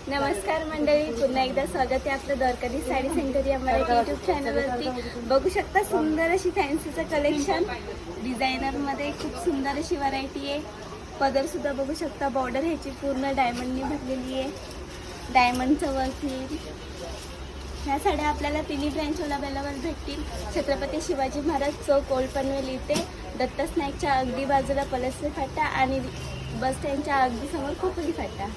नमस्कार मंडळी, पुन्हा एकदा स्वागत आहे आपलं द्वारकाधीश साडी सेंटर या मराठी यूट्यूब चॅनलवरती. बघू शकता सुंदर अशी फॅन्सीचं कलेक्शन. डिझायनरमध्ये खूप सुंदर अशी व्हरायटी आहे. पदरसुद्धा बघू शकता, बॉर्डर ह्याची पूर्ण डायमंडनी भरलेली आहे. डायमंडचं वर्क येईल. ह्या साड्या आपल्याला तिन्ही ब्रँचवर अवेलेबल भेटतील. छत्रपती शिवाजी महाराज चौक, ओल्ड पनवेल इथे, दत्त स्नॅकच्या अगदी बाजूला पलसरी फाटा आणि बस स्टँडच्या अगदी समोर खोपोली फाटा.